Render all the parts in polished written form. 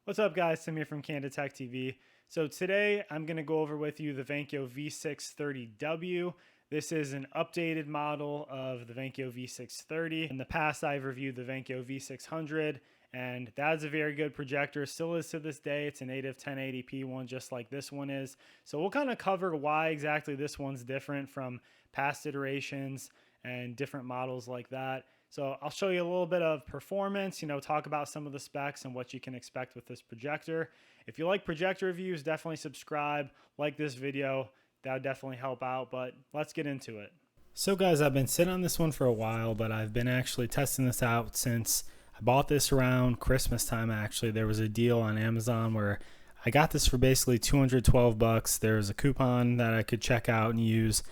What's up guys, Tim here from Candid Tech TV. So today I'm going to go over with you the Vankyo V630W. This is an updated model of the Vankyo V630. In the past I've reviewed the Vankyo V600 and that's a very good projector, still is to this day. It's a native 1080p one just like this one is. So we'll kind of cover why exactly this one's different from past iterations and different models like that. So I'll show you a little bit of performance, talk about some of the specs and what you can expect with this projector. If you like projector reviews, definitely subscribe, like this video. That would definitely help out, but let's get into it. So guys, I've been sitting on this one for a while, but I've been actually testing this out since I bought this around Christmas time. Actually, there was a deal on Amazon where I got this for basically 212 bucks. There's a coupon that I could check out and use.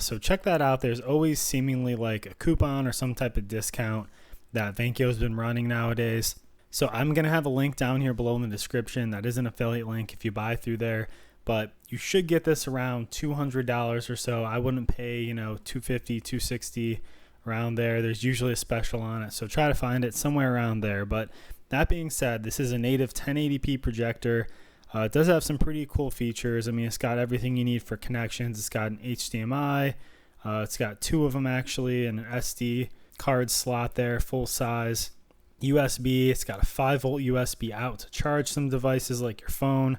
So check that out. There's always seemingly like a coupon or some type of discount that Vankyo's been running nowadays. So I'm going to have a link down here below in the description. That is an affiliate link if you buy through there, but you should get this around $200 or so. I wouldn't pay, $250, $260 around there. There's usually a special on it. So try to find it somewhere around there. But that being said, this is a native 1080p projector. It does have some pretty cool features. I mean, it's got everything you need for connections. It's got an HDMI. It's got two of them actually, and an SD card slot there, full size. USB. It's got a 5-volt USB out to charge some devices like your phone.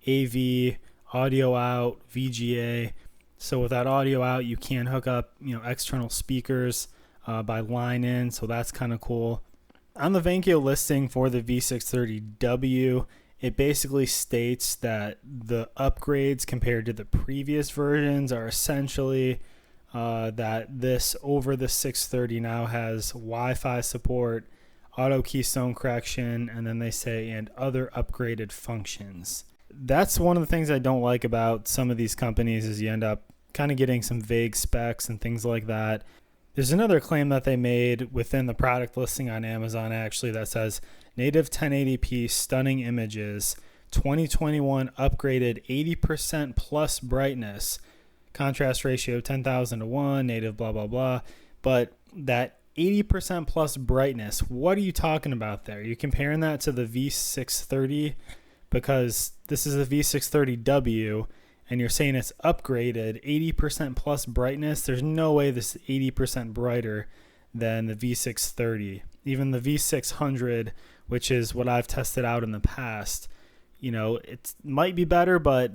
AV, audio out, VGA. So with that audio out, you can hook up, external speakers by line in. So that's kind of cool. On the Vankyo listing for the V630W, it basically states that the upgrades compared to the previous versions are essentially that this over the 630 now has Wi-Fi support, auto keystone correction, and then they say and other upgraded functions. That's one of the things I don't like about some of these companies is you end up kind of getting some vague specs and things like that. There's another claim that they made within the product listing on Amazon actually that says native 1080p stunning images, 2021 upgraded 80% plus brightness, contrast ratio 10,000 to 1, native blah blah blah. But that 80% plus brightness, what are you talking about there? You're comparing that to the V630 because this is a V630W and you're saying it's upgraded 80% plus brightness. There's no way this is 80% brighter than the V630. Even the V600, which is what I've tested out in the past, it might be better, but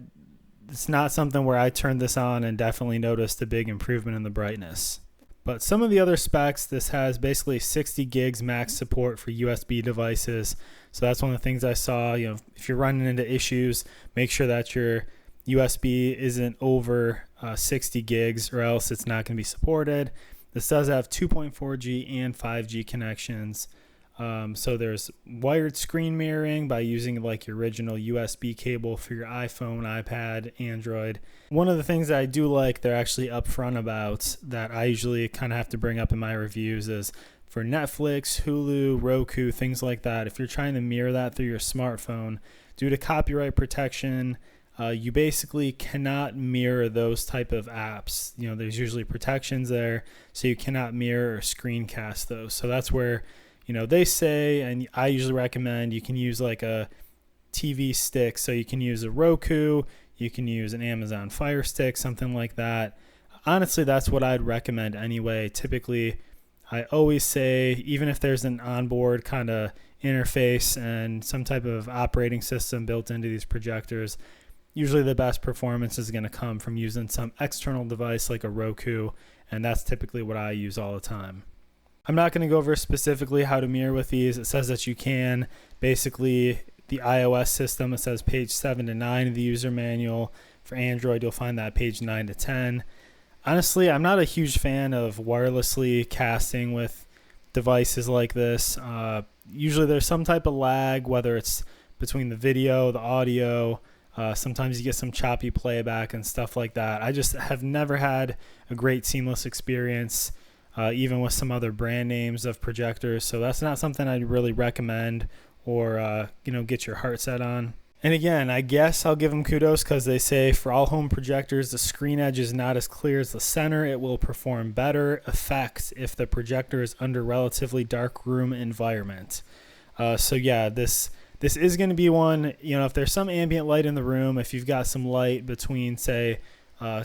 it's not something where I turned this on and definitely noticed a big improvement in the brightness. But some of the other specs, this has basically 60 gigs max support for USB devices. So that's one of the things I saw. If you're running into issues, make sure that your USB isn't over 60 gigs or else it's not going to be supported. This does have 2.4G and 5G connections. So there's wired screen mirroring by using like your original USB cable for your iPhone, iPad, Android. One of the things that I do like they're actually upfront about that I usually kind of have to bring up in my reviews is for Netflix, Hulu, Roku, things like that. If you're trying to mirror that through your smartphone, due to copyright protection, you basically cannot mirror those type of apps. There's usually protections there, so you cannot mirror or screencast those. So that's where, they say, and I usually recommend you can use like a TV stick. So you can use a Roku, you can use an Amazon Fire Stick, something like that. Honestly, that's what I'd recommend anyway. Typically, I always say, even if there's an onboard kind of interface and some type of operating system built into these projectors, usually the best performance is going to come from using some external device like a Roku, and that's typically what I use all the time. I'm not going to go over specifically how to mirror with these. It says that you can. Basically, the iOS system, it says page 7 to 9 of the user manual. For Android, you'll find that page 9 to 10. Honestly, I'm not a huge fan of wirelessly casting with devices like this. Usually there's some type of lag, whether it's between the video, the audio. Sometimes you get some choppy playback and stuff like that. I just have never had a great seamless experience, even with some other brand names of projectors. So that's not something I'd really recommend or, get your heart set on. And again, I guess I'll give them kudos because they say for all home projectors, the screen edge is not as clear as the center. It will perform better effects if the projector is under relatively dark room environment. So yeah, this this is going to be one, if there's some ambient light in the room, if you've got some light between, say,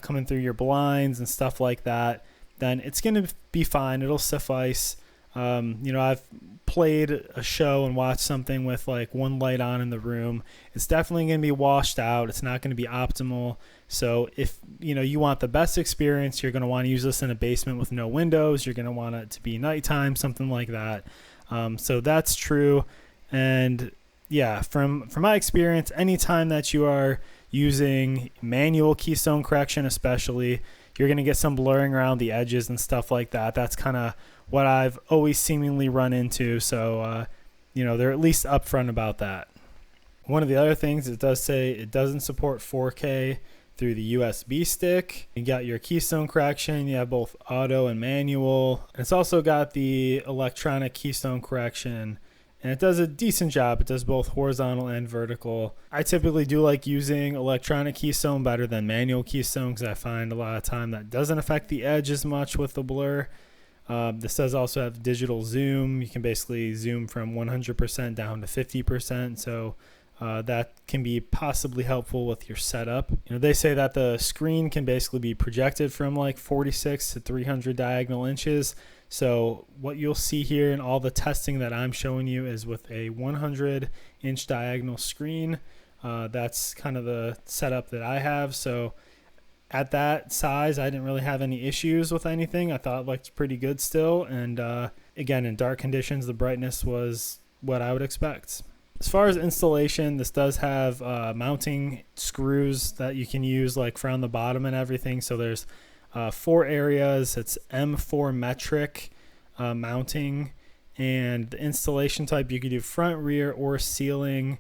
coming through your blinds and stuff like that, then it's going to be fine. It'll suffice. I've played a show and watched something with like one light on in the room. It's definitely going to be washed out. It's not going to be optimal. So if you want the best experience, you're going to want to use this in a basement with no windows. You're going to want it to be nighttime, something like that. So that's true. And yeah, from my experience, anytime that you are using manual keystone correction, especially, you're going to get some blurring around the edges and stuff like that. That's kind of what I've always seemingly run into. So, they're at least upfront about that. One of the other things, it does say it doesn't support 4K through the USB stick. You got your keystone correction. You have both auto and manual. It's also got the electronic keystone correction, and it does a decent job. It does both horizontal and vertical. I typically do like using electronic keystone better than manual keystone because I find a lot of time that doesn't affect the edge as much with the blur. This does also have digital zoom. You can basically zoom from 100% down to 50%. So that can be possibly helpful with your setup. They say that the screen can basically be projected from like 46 to 300 diagonal inches. So what you'll see here in all the testing that I'm showing you is with a 100-inch diagonal screen. That's kind of the setup that I have. So at that size, I didn't really have any issues with anything. I thought it looked pretty good still. And again, in dark conditions, the brightness was what I would expect. As far as installation, this does have mounting screws that you can use like for on the bottom and everything. So there's 4 areas. It's M4 metric mounting, and the installation type, you could do front, rear, or ceiling.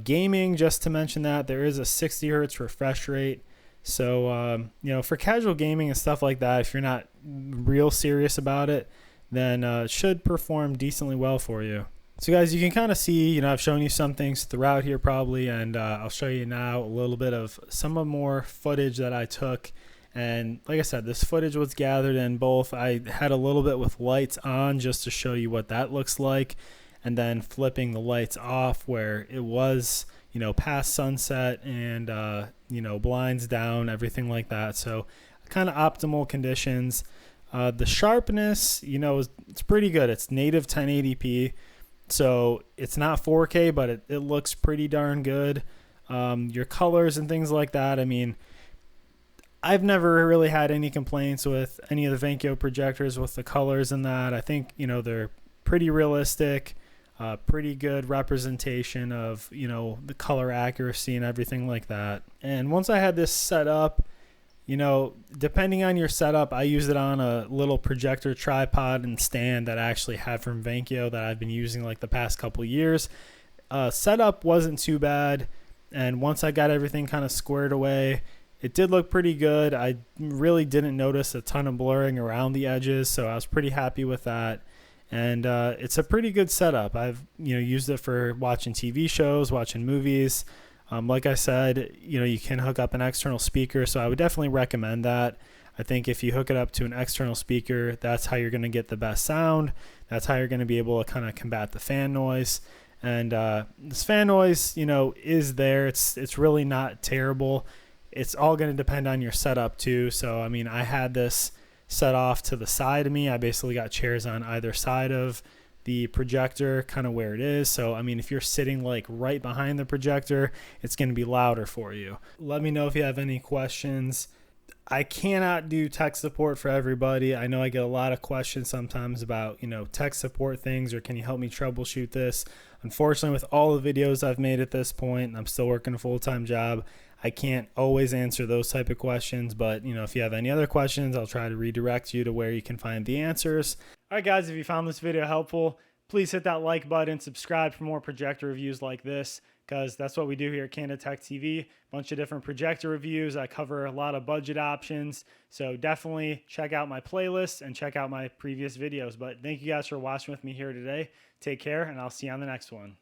Gaming, just to mention that, there is a 60 hertz refresh rate. So, for casual gaming and stuff like that, if you're not real serious about it, then it should perform decently well for you. So guys, you can kind of see, I've shown you some things throughout here probably, and I'll show you now a little bit of some more footage that I took. And like I said, this footage was gathered in both. I had a little bit with lights on just to show you what that looks like, and then flipping the lights off where it was, past sunset and, blinds down, everything like that. So kind of optimal conditions. The sharpness, it's pretty good. It's native 1080p. So it's not 4K, but it looks pretty darn good. Your colors and things like that, I've never really had any complaints with any of the Vankyo projectors with the colors and that. I think, they're pretty realistic, pretty good representation of, the color accuracy and everything like that. And once I had this set up, depending on your setup, I use it on a little projector tripod and stand that I actually have from Vankyo that I've been using like the past couple years. Setup wasn't too bad. And once I got everything kind of squared away, it did look pretty good. I really didn't notice a ton of blurring around the edges, so I was pretty happy with that. And it's a pretty good setup. I've used it for watching TV shows, watching movies. Like I said, you can hook up an external speaker, so I would definitely recommend that. I think if you hook it up to an external speaker, that's how you're going to get the best sound. That's how you're going to be able to kind of combat the fan noise. And this fan noise, is there. It's really not terrible. It's all going to depend on your setup too. So, I had this set off to the side of me. I basically got chairs on either side of the projector, kind of where it is. So, if you're sitting like right behind the projector, it's going to be louder for you. Let me know if you have any questions. I cannot do tech support for everybody. I know I get a lot of questions sometimes about, tech support things, or can you help me troubleshoot this? Unfortunately, with all the videos I've made at this point, I'm still working a full-time job. I can't always answer those type of questions, but if you have any other questions, I'll try to redirect you to where you can find the answers. All right, guys, if you found this video helpful, please hit that like button, subscribe for more projector reviews like this, because that's what we do here at Candid Tech TV. A bunch of different projector reviews. I cover a lot of budget options, so definitely check out my playlist and check out my previous videos. But thank you guys for watching with me here today. Take care, and I'll see you on the next one.